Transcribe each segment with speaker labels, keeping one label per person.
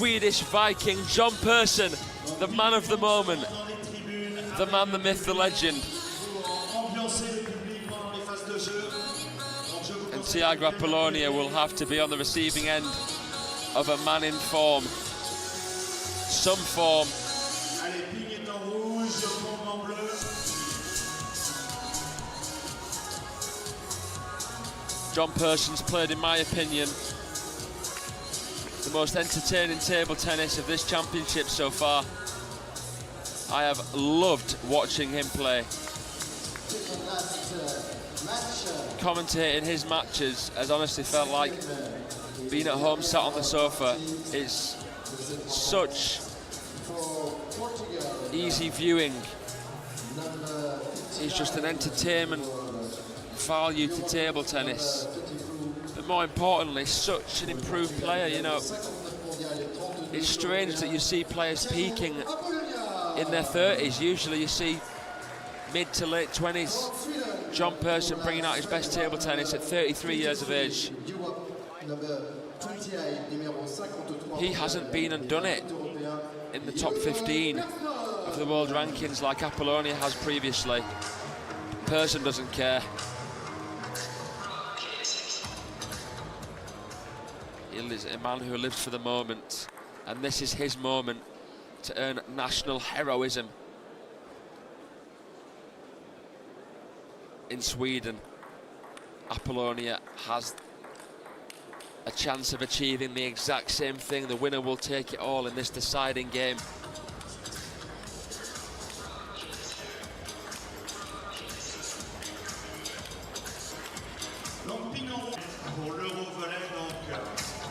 Speaker 1: Swedish Viking, Jon Persson, the man of the moment, the man, the myth, the legend. And Tiago Apolonia will have to be on the receiving end of a man in form. Some form. Jon Persson's played, in my opinion, the most entertaining table tennis of this championship so far. I have loved watching him play. Commentating his matches has honestly felt like being at home sat on the sofa. It's such easy viewing. He's just an entertainment value to table tennis. But more importantly, such an improved player, you know. It's strange that you see players peaking in their 30s. Usually you see mid to late 20s. Jon Persson bringing out his best table tennis at 33 years of age. He hasn't been and done it in the top 15 of the world rankings like Apolonia has previously. Persson doesn't care. He is a man who lives for the moment, and this is his moment to earn national heroism in Sweden. Apolonia has a chance of achieving the exact same thing. The winner will take it all in this deciding game.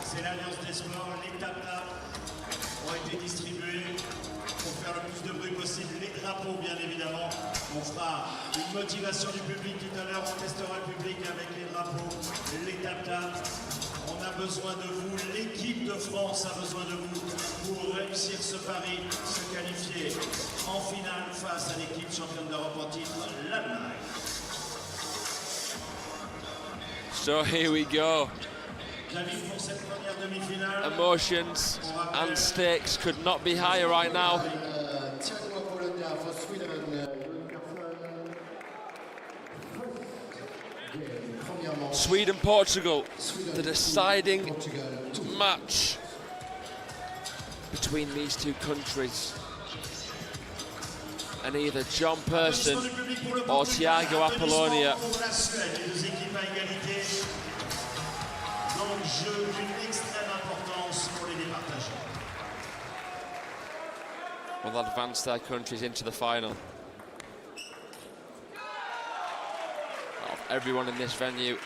Speaker 2: C'est l'Alliance des sports, les tables ont été distribuées pour faire le plus de bruit possible. Les drapeaux, bien évidemment. On fera une motivation du public tout à l'heure. On testera le public avec les drapeaux, les tables. On a besoin de vous. L'équipe de France a besoin de vous pour réussir ce pari, se qualifier en finale face à l'équipe championne d'Europe en titre, l'Allemagne.
Speaker 1: So here we go. Emotions and stakes could not be higher right now. Sweden-Portugal, the deciding match between these two countries. And either Jon Persson or Tiago Apolonia will advance their countries into the final. Of everyone in this venue,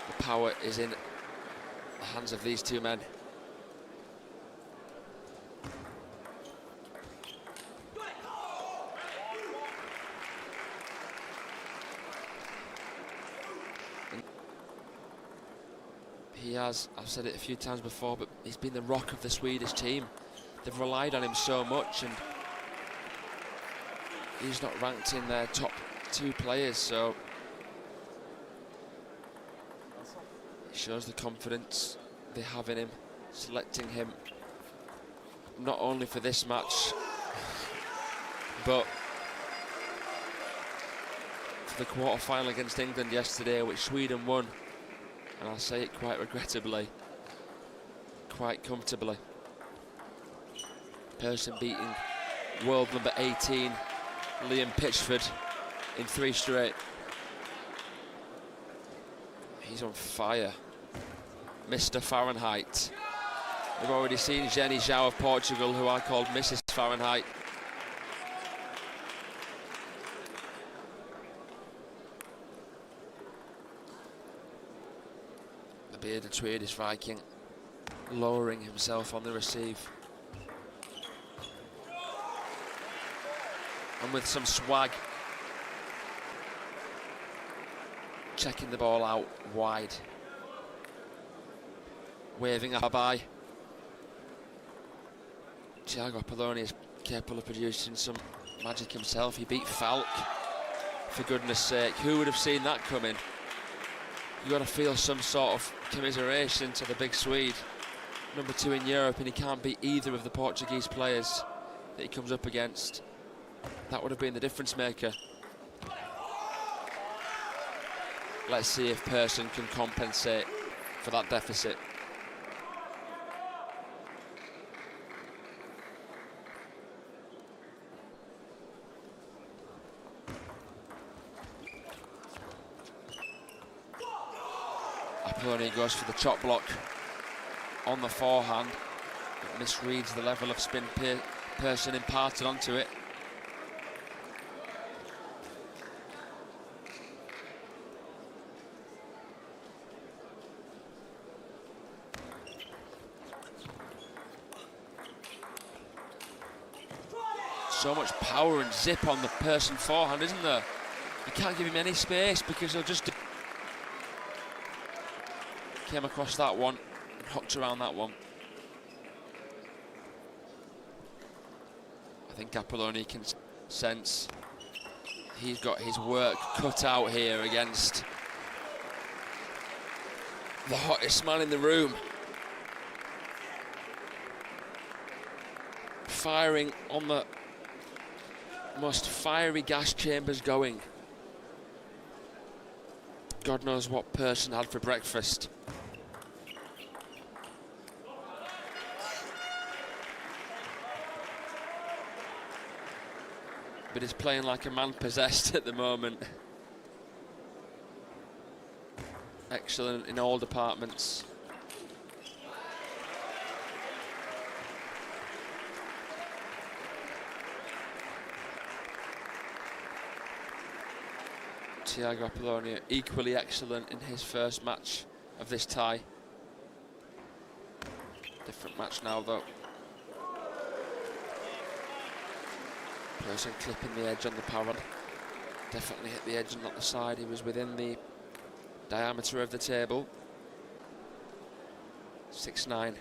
Speaker 1: the power is in the hands of these two men. He has, I've said it a few times before, but he's been the rock of the Swedish team. They've relied on him so much, and he's not ranked in their top 2 players, so it shows the confidence they have in him, selecting him not only for this match, but for the quarter-final against England yesterday, which Sweden won. And I'll say it quite regrettably, quite comfortably. Persson beating world number 18, Liam Pitchford, in 3 straight. He's on fire. Mr. Fahrenheit. We've already seen Jenny Zhao of Portugal, who I called Mrs. Fahrenheit. The bearded Swedish Viking lowering himself on the receive. And with some swag, checking the ball out wide, waving a bye-bye. Tiago Apolonia is capable of producing some magic himself. He beat Falk, for goodness sake. Who would have seen that coming? You've got to feel some sort of commiseration to the big Swede. number 2 in Europe, and he can't beat either of the Portuguese players that he comes up against. That would have been the difference maker. Let's see if Persson can compensate for that deficit. Apolonia goes for the chop block on the forehand. It misreads the level of spin Persson imparted onto it. So much power and zip on the Persson forehand, isn't there? You can't give him any space because he'll just... Came across that one, hooked around that one. I think Apolonia can sense he's got his work cut out here against the hottest man in the room. Firing on the most fiery gas chambers going. God knows what Persson had for breakfast. But he's playing like a man possessed at the moment. Excellent in all departments. Tiago Apolonia equally excellent in his first match of this tie. Different match now though. Persson clipping the edge on the parad. Definitely hit the edge and not the side. He was within the diameter of the table. 6-9.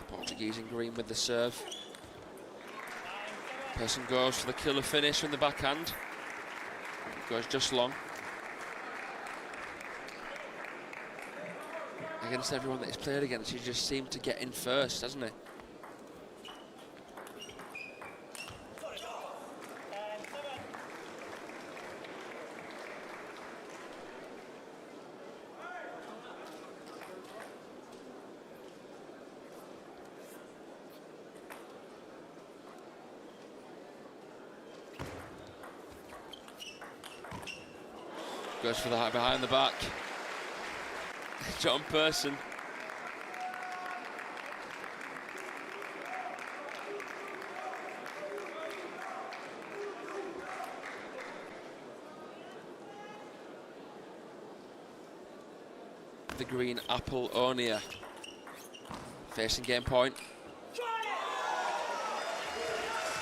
Speaker 1: Portuguese in green with the serve. Persson goes for the killer finish from the backhand. Goes just long. Against everyone that he's played against, he just seemed to get in first, hasn't he? Goes for the high behind the back. Jon Persson. The green Apolonia. Facing game point.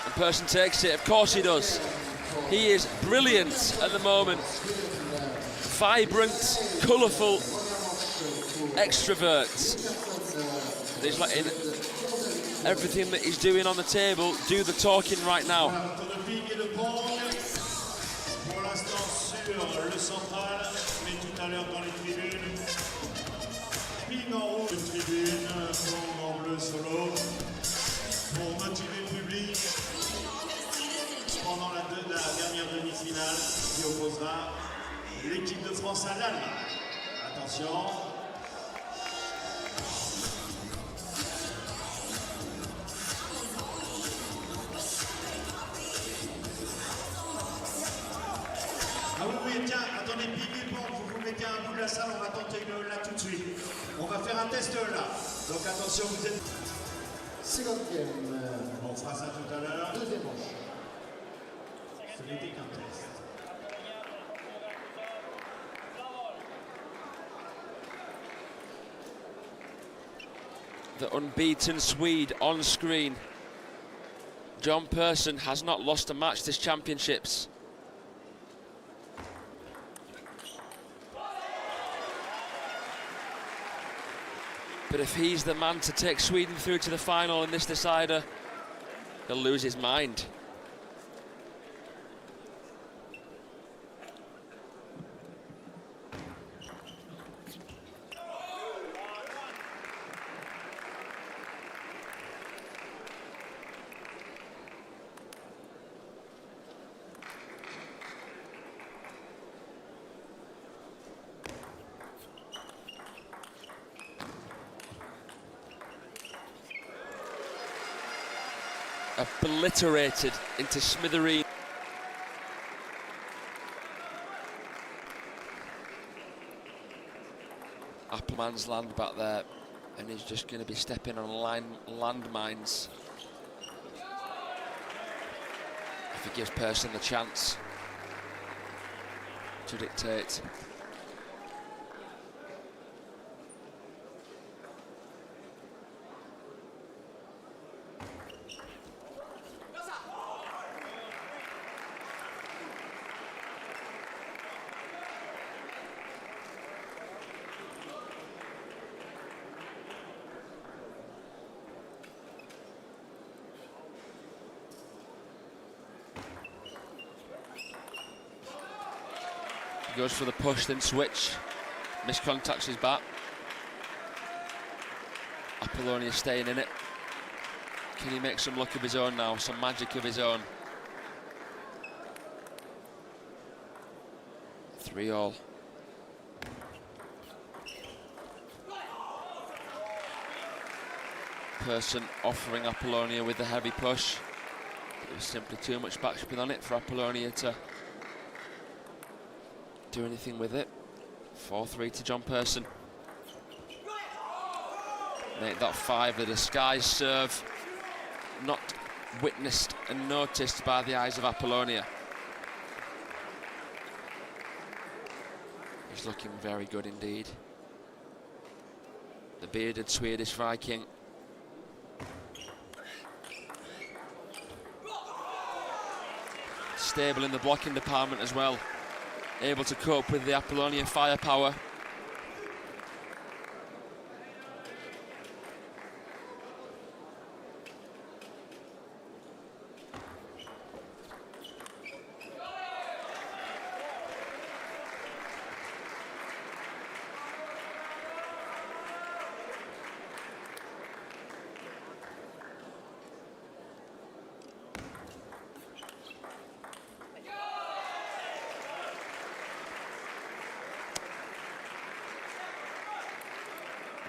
Speaker 1: And Persson takes it, of course he does. He is brilliant at the moment. Vibrant, colourful extrovert. He's like in everything that he's doing on the table, do the talking right now.
Speaker 2: Pendant la dernière demi-finale qui opposera l'équipe de France à l'Allemagne. Attention. Ah oui, tiens, attendez, pigez bon, vous vous mettez à un bout de la salle, on va tenter une là tout de suite. On va faire un test là. Donc attention, vous êtes... 50e. On fera ça tout à l'heure. Deuxième manche. Ce n'était qu'un test.
Speaker 1: The unbeaten Swede on screen. Jon Persson has not lost a match this championships. But if he's the man to take Sweden through to the final in this decider, he'll lose his mind. obliterated into smithereens. Appleman's land back there, and he's just going to be stepping on landmines if he gives Persson the chance to dictate. He goes for the push, then switch. Miscontacts his bat. Apolonia staying in it. Can he make some luck of his own now, some magic of his own? 3-all. Persson offering Apolonia with the heavy push. It was simply too much backspin on it for Apolonia to do anything with it. 4-3 to Jon Persson. Make that 5, the disguised serve, not witnessed and noticed by the eyes of Apolonia. He's looking very good indeed. The bearded Swedish Viking. Stable in the blocking department as well. Able to cope with the Apolonia firepower.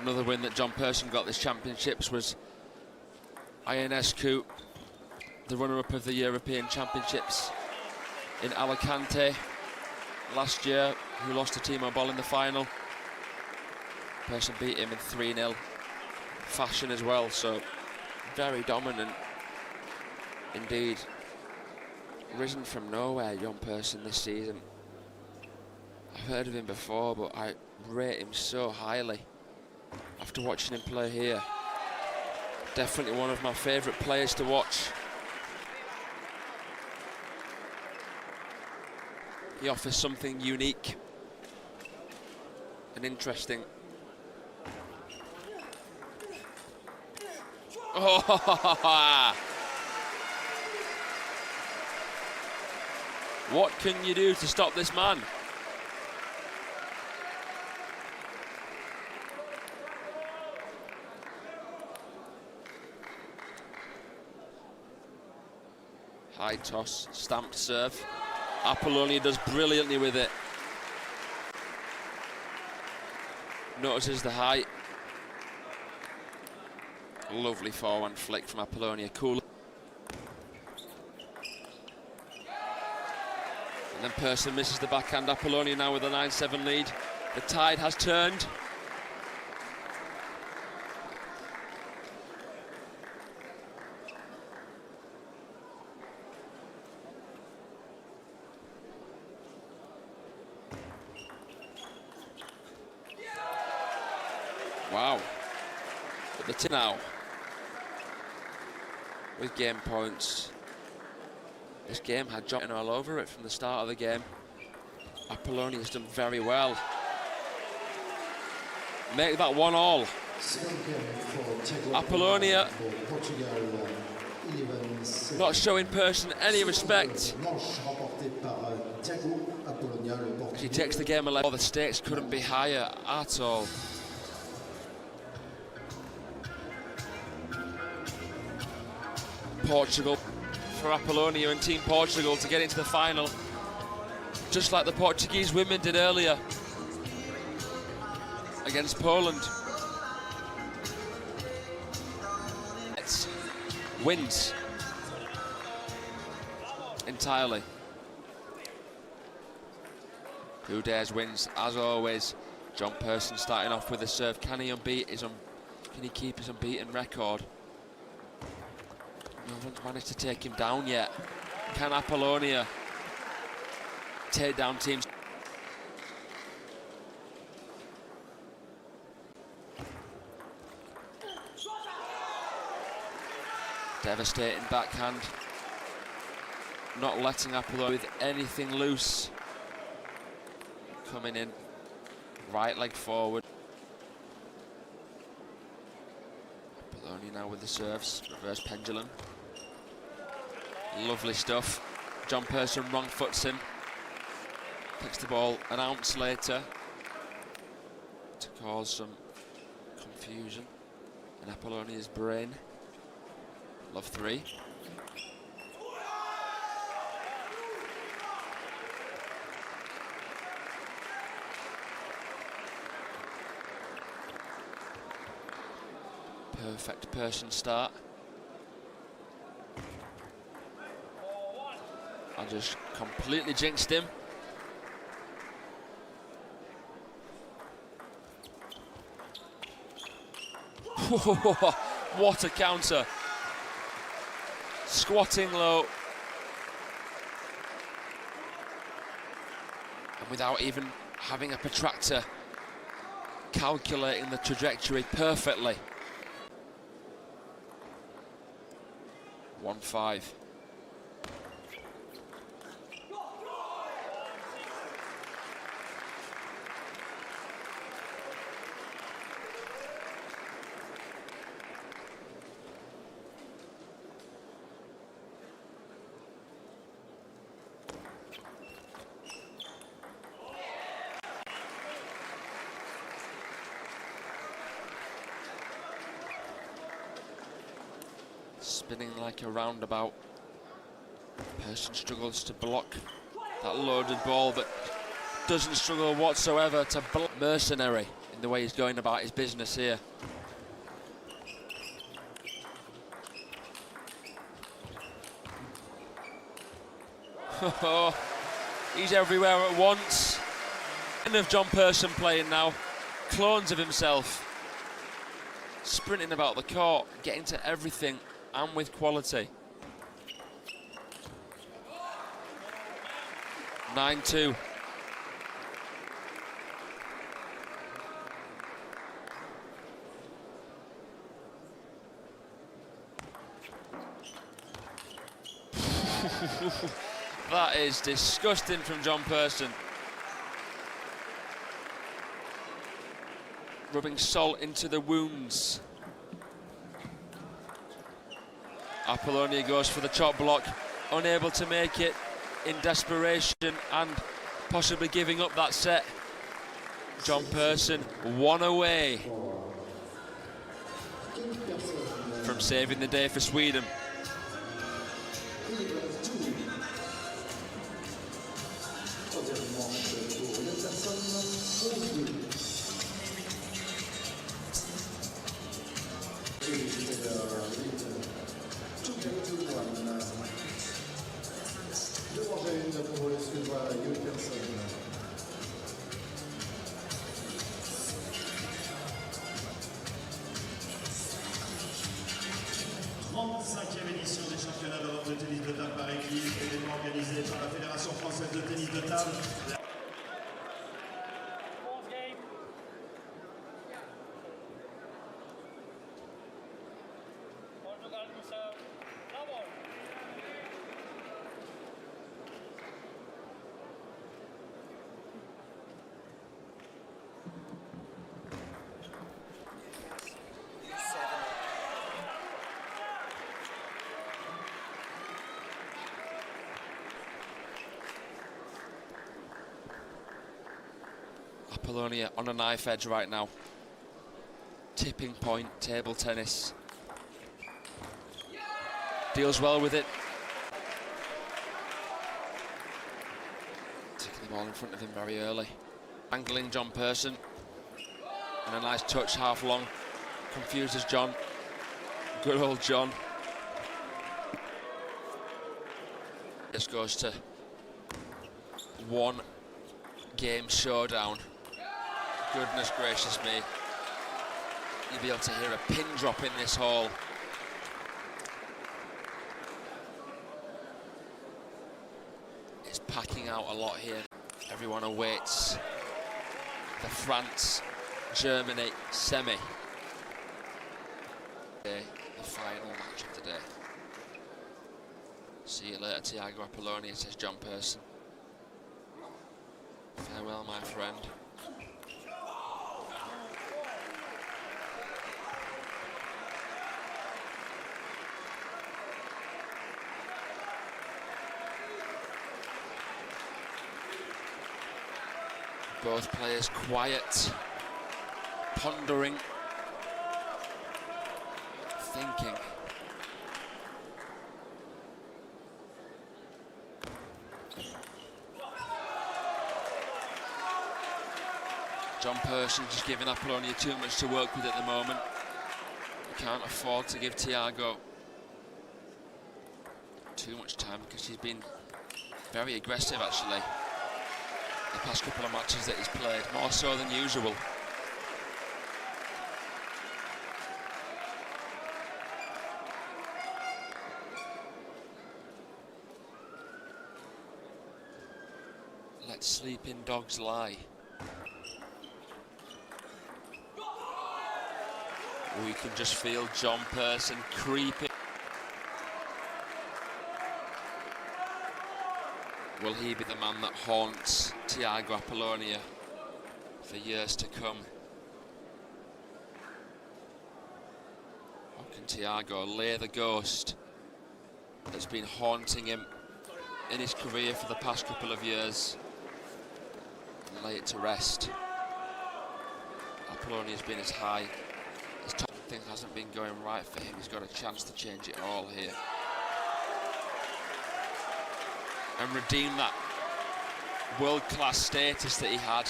Speaker 1: Another win that Jon Persson got this championships was Ionescu, the runner-up of the European Championships in Alicante last year, who lost to Timo Boll in the final. Persson beat him in 3-0 fashion as well, so very dominant indeed. Risen from nowhere, Jon Persson, this season. I've heard of him before, but I rate him so highly after watching him play here. Definitely one of my favourite players to watch. He offers something unique and interesting. Oh! What can you do to stop this man? High toss, stamped serve. Apolonia does brilliantly with it. Notices the height. Lovely forehand flick from Apolonia, cool. And then Persson misses the backhand. Apolonia now with a 9-7 lead. The tide has turned. Wow. But the now with game points. This game had Jon all over it from the start of the game. Apolonia has done very well. Make that 1-all. Apolonia not showing Persson any respect. She takes the game 11. The stakes couldn't be higher at all. Portugal for Apolonia and Team Portugal to get into the final, just like the Portuguese women did earlier against Poland. Wins entirely. Who dares wins, as always. Jon Persson starting off with a serve. Can he keep his unbeaten record? No one's managed to take him down yet. Can Apolonia take down teams? Devastating backhand. Not letting Apolonia with anything loose. Coming in, right leg forward. Apolonia now with the serves, reverse pendulum. Lovely stuff. Jon Persson wrong foots him. Picks the ball an ounce later to cause some confusion in Apollonia's brain. Love 3. Perfect Persson start. I just completely jinxed him. What a counter. Squatting low. And without even having a protractor, calculating the trajectory perfectly. 1-5. Spinning like a roundabout. Persson struggles to block that loaded ball, but doesn't struggle whatsoever to block. Mercenary in the way he's going about his business here. He's everywhere at once. End of Jon Persson playing now. Clones of himself. Sprinting about the court, getting to everything and with quality. 9-2. That is disgusting from Jon Persson. Rubbing salt into the wounds. Apolonia goes for the chop block, unable to make it in desperation and possibly giving up that set. Jon Persson, one away from saving the day for Sweden.
Speaker 2: Édition des championnats d'Europe de tennis de table par équipe, événement organisé par la Fédération française de tennis de table.
Speaker 1: Apolonia on a knife edge right now. Tipping point, table tennis. Deals well with it. Taking the ball in front of him very early. Angling Jon Persson. And a nice touch, half long. Confuses Jon. Good old Jon. This goes to one game showdown. Goodness gracious me. You'll be able to hear a pin drop in this hall. It's packing out a lot here. Everyone awaits the France-Germany semi. The final match of the day. See you later, Tiago Apolonia, says Jon Persson. Farewell, my friend. Both players quiet, pondering, thinking. Jon Persson just giving Apolonia too much to work with at the moment. He can't afford to give Tiago too much time because he's been very aggressive actually the past couple of matches that he's played, more so than usual. Let sleeping dogs lie. We can just feel Jon Persson creeping. Will he be the man that haunts Tiago Apolonia for years to come? How can Tiago lay the ghost that's been haunting him in his career for the past couple of years and lay it to rest? Apollonia's been as high. His top thing hasn't been going right for him. He's got a chance to change it all here and redeem that world-class status that he had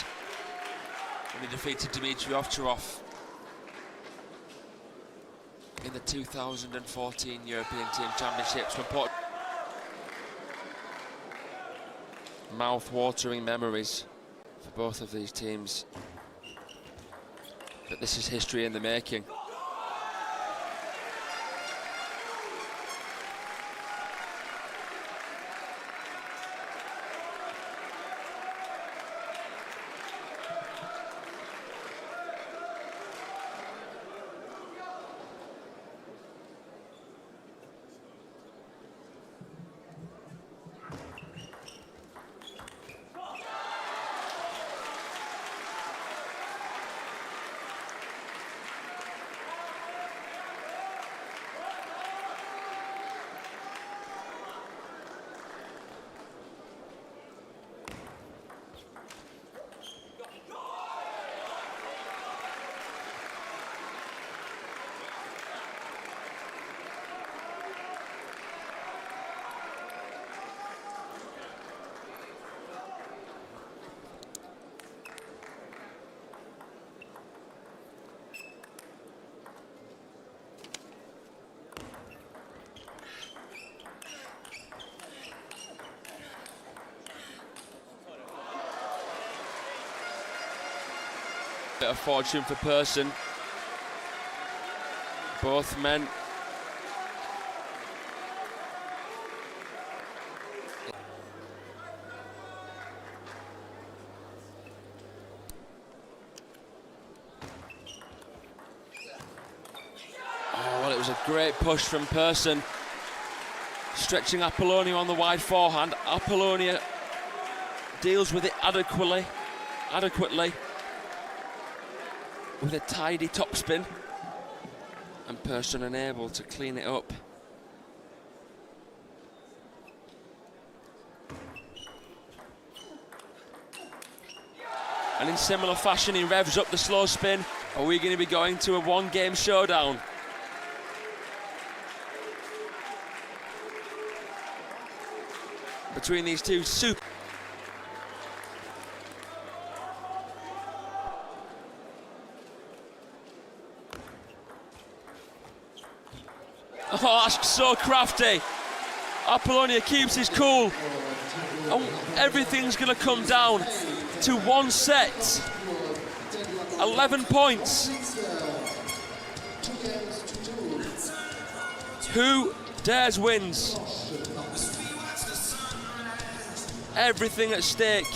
Speaker 1: when he defeated Dmitry Ovtcharov in the 2014 European Team Championships. Mouth-watering memories for both of these teams, but this is history in the making. Bit of fortune for Persson. Both men well, it was a great push from Persson, stretching Apolonia on the wide forehand. Apolonia deals with it adequately with a tidy topspin, and Persson unable to clean it up. And in similar fashion, he revs up the slow spin. Are we going to be going to a one-game showdown? Between these two super... Oh, that's so crafty. Apolonia keeps his cool. And everything's going to come down to one set. 11 points. Who dares wins? Everything at stake.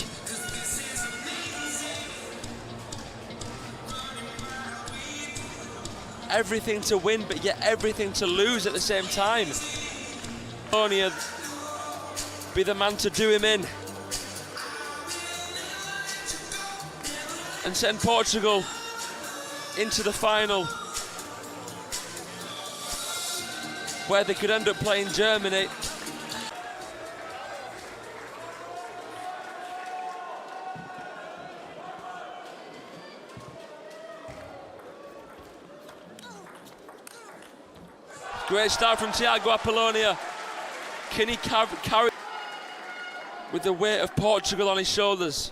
Speaker 1: Everything to win, but yet everything to lose at the same time. Apolonia be the man to do him in and send Portugal into the final, where they could end up playing Germany. Great start from Tiago Apolonia. Can he carry with the weight of Portugal on his shoulders?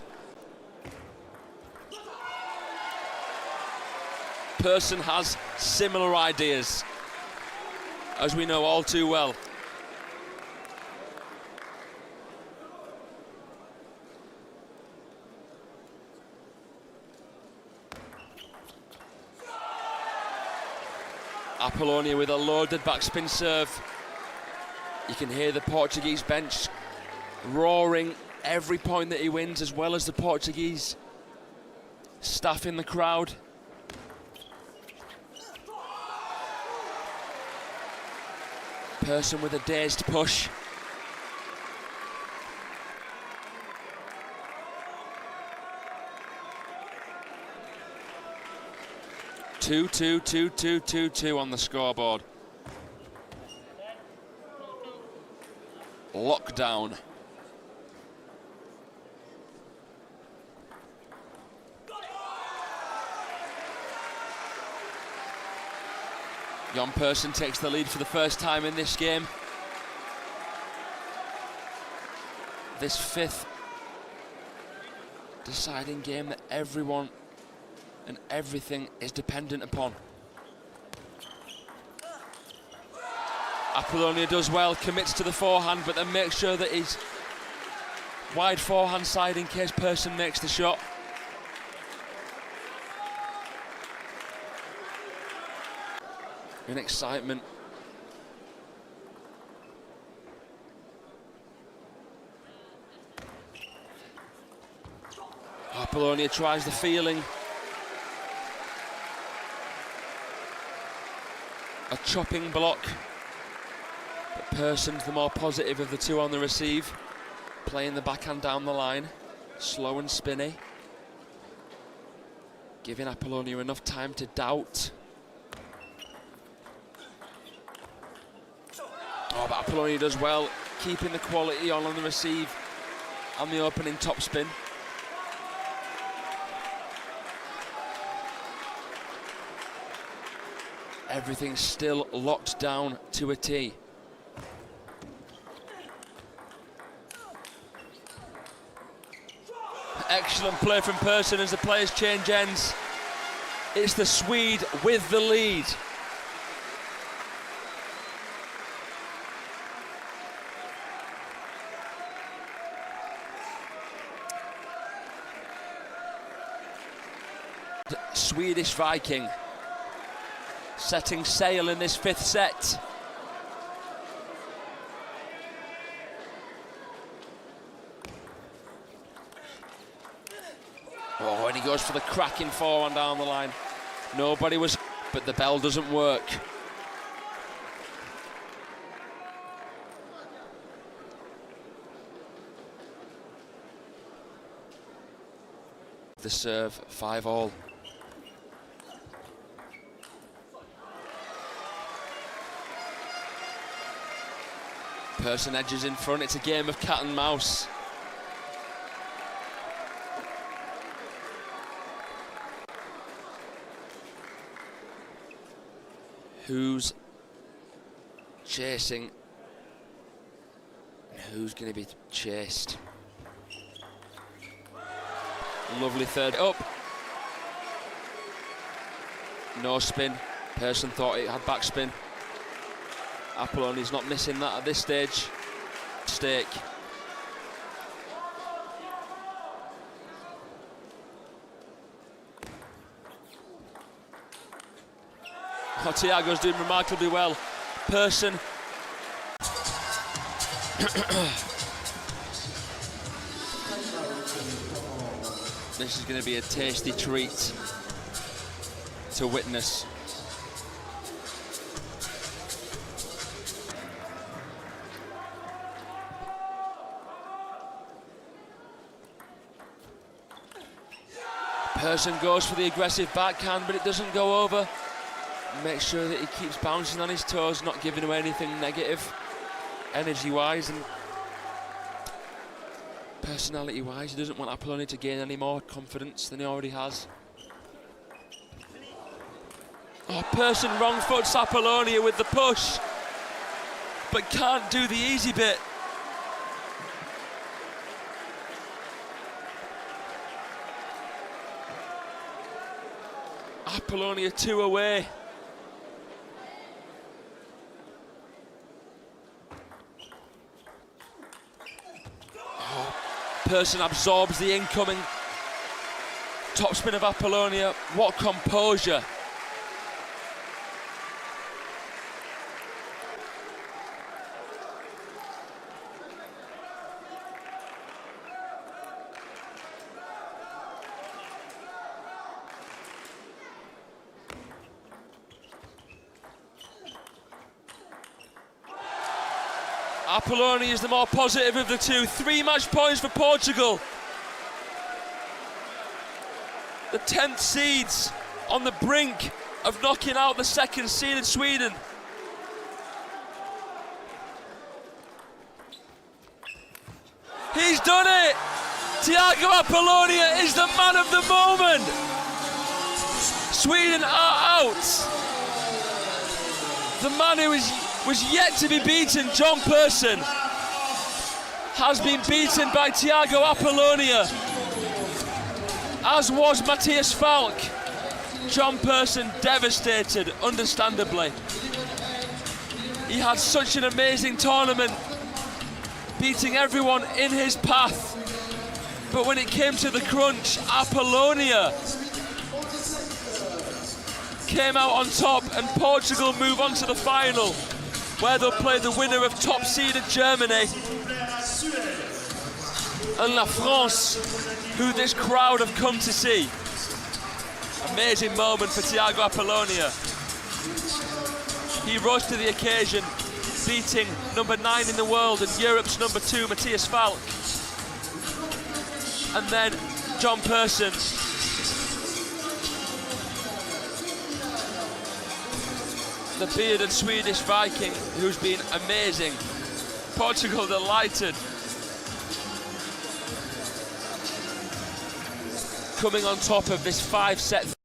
Speaker 1: Persson has similar ideas, as we know all too well. Apolonia with a loaded backspin serve. You can hear the Portuguese bench roaring every point that he wins, as well as the Portuguese staff in the crowd. Persson with a dazed push. Two on the scoreboard. Lockdown. Jon Persson takes the lead for the first time in this game. This fifth deciding game that everyone and everything is dependent upon. Apolonia does well, commits to the forehand, but then makes sure that he's wide forehand side in case Persson makes the shot. In excitement. Apolonia tries the feeling. A chopping block. But Persson's the more positive of the two on the receive. Playing the backhand down the line. Slow and spinny. Giving Apolonia enough time to doubt. Oh, but Apolonia does well, keeping the quality on the receive and the opening topspin. Everything's still locked down to a T. Excellent play from Persson as the players change ends. It's the Swede with the lead. Swedish Viking setting sail in this fifth set. Oh, and he goes for the cracking forehand down the line. Nobody was, but the bell doesn't work. The serve, 5-all. Persson edges in front, it's a game of cat and mouse. Who's chasing and who's going to be chased? Lovely third up. No spin. Persson thought it had backspin. Apolonia's not missing that at this stage. Stake. Oh, Tiago's doing remarkably well. Persson. This is going to be a tasty treat to witness. Persson goes for the aggressive backhand, but it doesn't go over. Make sure that he keeps bouncing on his toes, not giving away anything negative, energy-wise and personality-wise. He doesn't want Apolonia to gain any more confidence than he already has. Oh, Persson wrong foots Apolonia with the push, but can't do the easy bit. Apolonia 2 away. Oh, Persson absorbs the incoming topspin of Apolonia. What composure. Apolonia is the more positive of the two. 3 match points for Portugal. The 10th seeds on the brink of knocking out the 2nd seeded Sweden. He's done it! Tiago Apolonia is the man of the moment. Sweden are out. The man who was yet to be beaten, Jon Persson, has been beaten by Tiago Apolonia, as was Matthias Falk. Jon Persson devastated, understandably. He had such an amazing tournament, beating everyone in his path. But when it came to the crunch, Apolonia came out on top, and Portugal move on to the final, where they'll play the winner of top-seeded Germany and La France, who this crowd have come to see. Amazing moment for Tiago Apolonia. He rose to the occasion, beating number 9 in the world and Europe's number 2, Matthias Falk. And then Jon Persson, the bearded Swedish Viking, who's been amazing. Portugal delighted. Coming on top of this 5-set